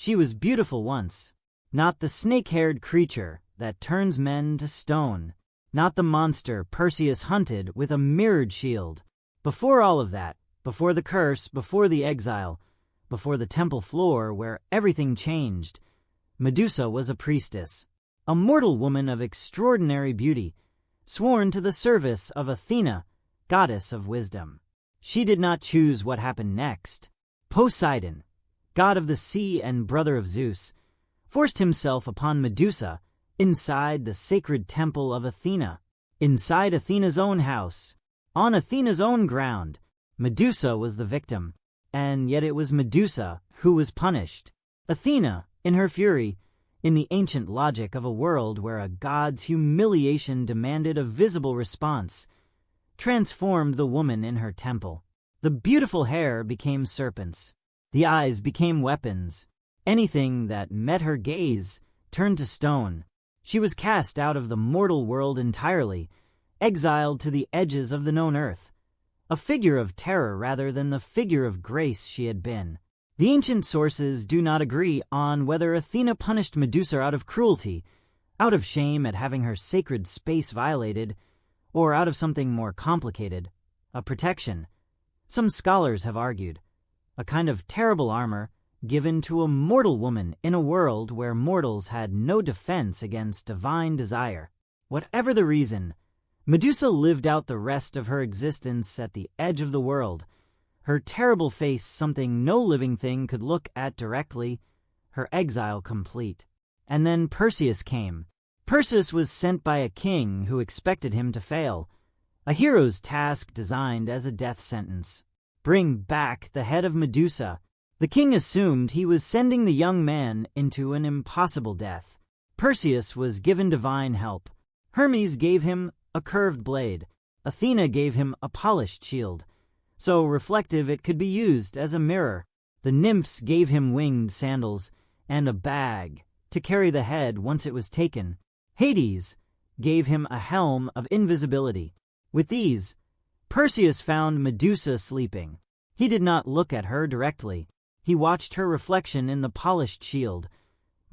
She was beautiful once, not the snake-haired creature that turns men to stone, not the monster Perseus hunted with a mirrored shield. Before all of that, before the curse, before the exile, before the temple floor where everything changed, Medusa was a priestess, a mortal woman of extraordinary beauty, sworn to the service of Athena, goddess of wisdom. She did not choose what happened next. Poseidon, god of the sea and brother of Zeus, forced himself upon Medusa inside the sacred temple of Athena, inside Athena's own house, on Athena's own ground. Medusa was the victim, and yet it was Medusa who was punished. Athena, in her fury, in the ancient logic of a world where a god's humiliation demanded a visible response, transformed the woman in her temple. The beautiful hair became serpents. The eyes became weapons. Anything that met her gaze turned to stone. She was cast out of the mortal world entirely, exiled to the edges of the known earth, a figure of terror rather than the figure of grace she had been. The ancient sources do not agree on whether Athena punished Medusa out of cruelty, out of shame at having her sacred space violated, or out of something more complicated, a protection. Some scholars have argued, a kind of terrible armor given to a mortal woman in a world where mortals had no defense against divine desire. Whatever the reason, Medusa lived out the rest of her existence at the edge of the world, her terrible face something no living thing could look at directly, her exile complete. And then Perseus came. Perseus was sent by a king who expected him to fail, a hero's task designed as a death sentence. Bring back the head of Medusa. The king assumed he was sending the young man into an impossible death. Perseus was given divine help. Hermes gave him a curved blade. Athena gave him a polished shield, so reflective it could be used as a mirror. The nymphs gave him winged sandals and a bag to carry the head once it was taken. Hades gave him a helm of invisibility. With these, Perseus found Medusa sleeping. He did not look at her directly. He watched her reflection in the polished shield,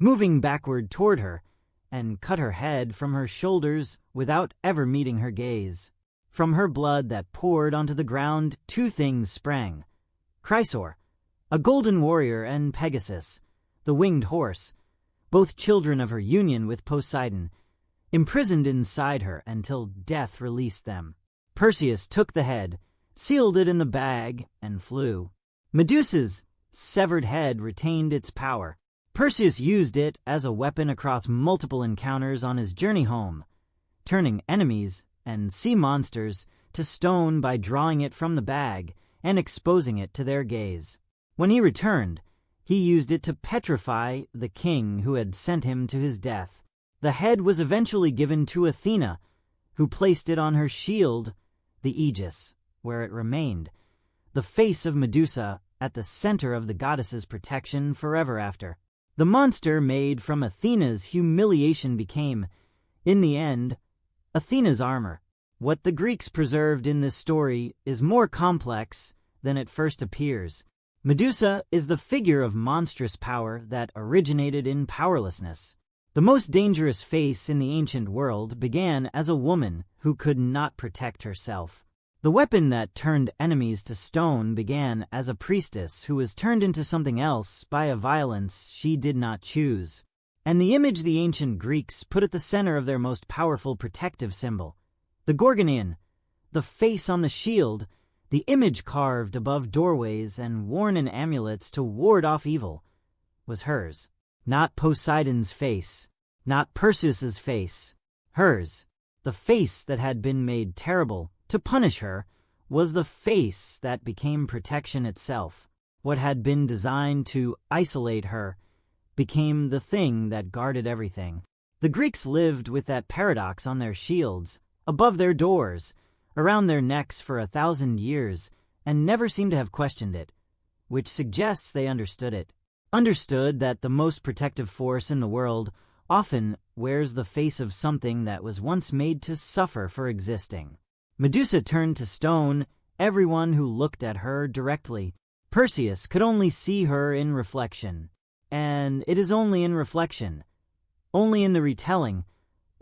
moving backward toward her, and cut her head from her shoulders without ever meeting her gaze. From her blood that poured onto the ground, two things sprang. Chrysaor, a golden warrior, and Pegasus, the winged horse, both children of her union with Poseidon, imprisoned inside her until death released them. Perseus took the head, sealed it in the bag, and flew. Medusa's severed head retained its power. Perseus used it as a weapon across multiple encounters on his journey home, turning enemies and sea monsters to stone by drawing it from the bag and exposing it to their gaze. When he returned, he used it to petrify the king who had sent him to his death. The head was eventually given to Athena, who placed it on her shield, the Aegis, where it remained, the face of Medusa at the center of the goddess's protection forever after. The monster made from Athena's humiliation became, in the end, Athena's armor. What the Greeks preserved in this story is more complex than it first appears. Medusa is the figure of monstrous power that originated in powerlessness. The most dangerous face in the ancient world began as a woman who could not protect herself. The weapon that turned enemies to stone began as a priestess who was turned into something else by a violence she did not choose. And the image the ancient Greeks put at the center of their most powerful protective symbol, the Gorgonian, the face on the shield, the image carved above doorways and worn in amulets to ward off evil, was hers. Not Poseidon's face, not Perseus's face, hers. The face that had been made terrible to punish her was the face that became protection itself. What had been designed to isolate her became the thing that guarded everything. The Greeks lived with that paradox on their shields, above their doors, around their necks for 1,000 years, and never seemed to have questioned it, which suggests they understood it. Understood that the most protective force in the world often wears the face of something that was once made to suffer for existing. Medusa turned to stone everyone who looked at her directly. Perseus could only see her in reflection, and it is only in reflection, only in the retelling,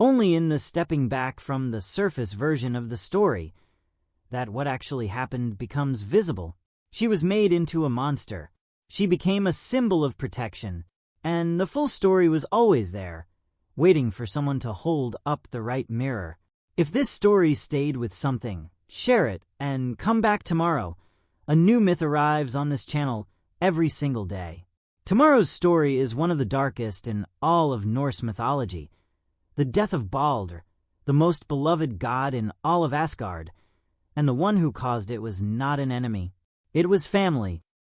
only in the stepping back from the surface version of the story, that what actually happened becomes visible. She was made into a monster. She became a symbol of protection, and the full story was always there, waiting for someone to hold up the right mirror. If this story stayed with something, share it and come back tomorrow. A new myth arrives on this channel every single day. Tomorrow's story is one of the darkest in all of Norse mythology. The death of Baldur, the most beloved god in all of Asgard, and the one who caused it was not an enemy. It was family,